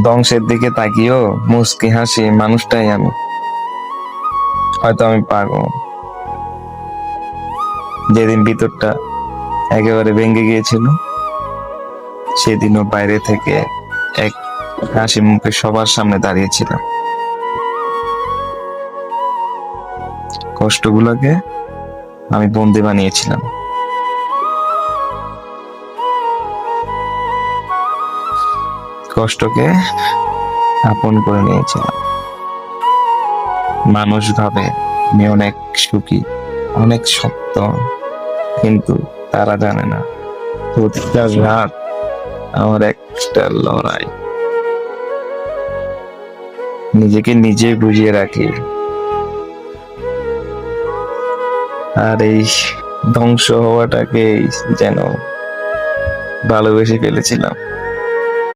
ধ্বংসের দিকে তাকিয়েও মুচকি হাসি মানুষটাই আমি। হয়তো আমি পাগল, যেদিন ভিতরটা একেবারে ভেঙে গিয়েছিল সেদিনও বাইরে থেকে এক হাসি মুখে সবার সামনে দাঁড়িয়েছিলাম। কষ্টগুলোকে আমি বন্দি বানিয়েছিলাম, কষ্টকে আপন করে নিয়েছিলাম। মানুষ ভাবে আমি অনেক সুখী, অনেক শক্ত, কিন্তু তারা জানে না প্রতিটা রাত আমার একটা লড়াই। নিজেকে নিজে বুঝিয়ে রাখি, আর এই ধ্বংস হওয়াটাকে যেন ভালোবেসে ফেলেছিলাম।